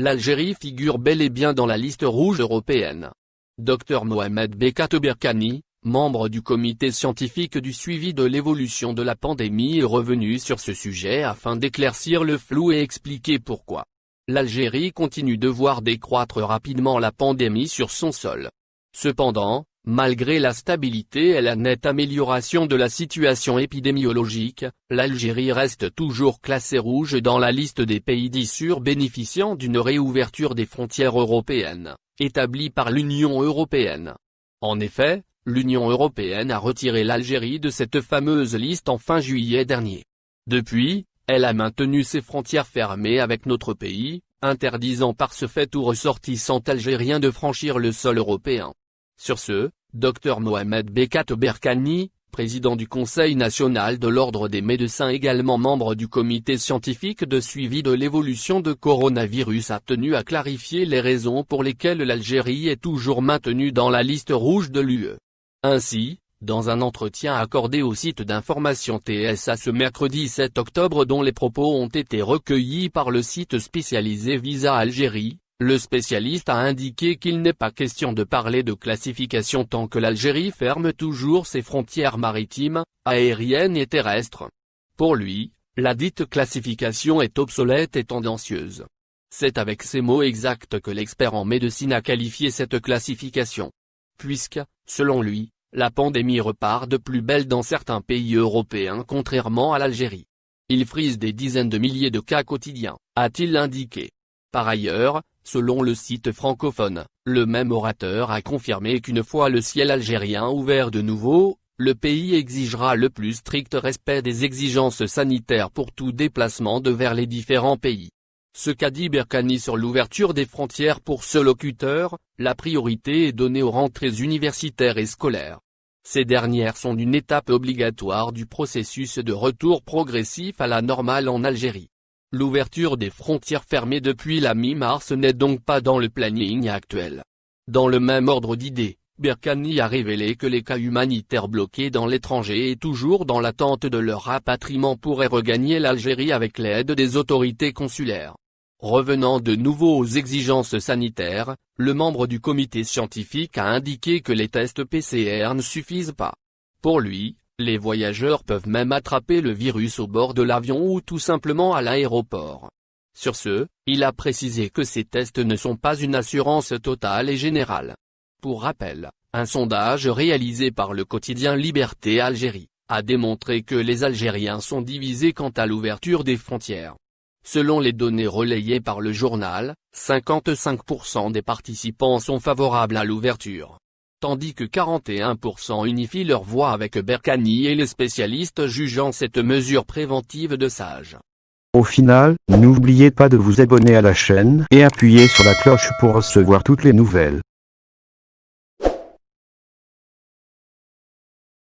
l'Algérie figure bel et bien dans la liste rouge européenne. Dr Mohamed Bekat Berkani, membre du comité scientifique du suivi de l'évolution de la pandémie, est revenu sur ce sujet afin d'éclaircir le flou et expliquer pourquoi l'Algérie continue de voir décroître rapidement la pandémie sur son sol. Cependant, malgré la stabilité et la nette amélioration de la situation épidémiologique, l'Algérie reste toujours classée rouge dans la liste des pays dits sûrs bénéficiant d'une réouverture des frontières européennes, établie par l'Union européenne. En effet, l'Union européenne a retiré l'Algérie de cette fameuse liste en fin juillet dernier. Depuis, elle a maintenu ses frontières fermées avec notre pays, interdisant par ce fait aux ressortissants algériens de franchir le sol européen. Sur ce, Dr Mohamed Bekat Berkani, président du Conseil national de l'Ordre des médecins également membre du comité scientifique de suivi de l'évolution de coronavirus, a tenu à clarifier les raisons pour lesquelles l'Algérie est toujours maintenue dans la liste rouge de l'UE. Ainsi, dans un entretien accordé au site d'information TSA ce mercredi 7 octobre dont les propos ont été recueillis par le site spécialisé Visa Algérie, le spécialiste a indiqué qu'il n'est pas question de parler de classification tant que l'Algérie ferme toujours ses frontières maritimes, aériennes et terrestres. Pour lui, la dite classification est obsolète et tendancieuse. C'est avec ces mots exacts que l'expert en médecine a qualifié cette classification. Puisque, selon lui, la pandémie repart de plus belle dans certains pays européens contrairement à l'Algérie. Il frise des dizaines de milliers de cas quotidiens, a-t-il indiqué. Par ailleurs, selon le site francophone, le même orateur a confirmé qu'une fois le ciel algérien ouvert de nouveau, le pays exigera le plus strict respect des exigences sanitaires pour tout déplacement vers les différents pays. Ce qu'a dit Berkani sur l'ouverture des frontières pour ce locuteur, la priorité est donnée aux rentrées universitaires et scolaires. Ces dernières sont une étape obligatoire du processus de retour progressif à la normale en Algérie. L'ouverture des frontières fermées depuis la mi-mars n'est donc pas dans le planning actuel. Dans le même ordre d'idées, Berkani a révélé que les cas humanitaires bloqués dans l'étranger et toujours dans l'attente de leur rapatriement pourraient regagner l'Algérie avec l'aide des autorités consulaires. Revenant de nouveau aux exigences sanitaires, le membre du comité scientifique a indiqué que les tests PCR ne suffisent pas. Pour lui, les voyageurs peuvent même attraper le virus au bord de l'avion ou tout simplement à l'aéroport. Sur ce, il a précisé que ces tests ne sont pas une assurance totale et générale. Pour rappel, un sondage réalisé par le quotidien Liberté Algérie a démontré que les Algériens sont divisés quant à l'ouverture des frontières. Selon les données relayées par le journal, 55% des participants sont favorables à l'ouverture, tandis que 41% unifient leur voix avec Berkani et les spécialistes jugeant cette mesure préventive de sage. Au final, n'oubliez pas de vous abonner à la chaîne et appuyer sur la cloche pour recevoir toutes les nouvelles.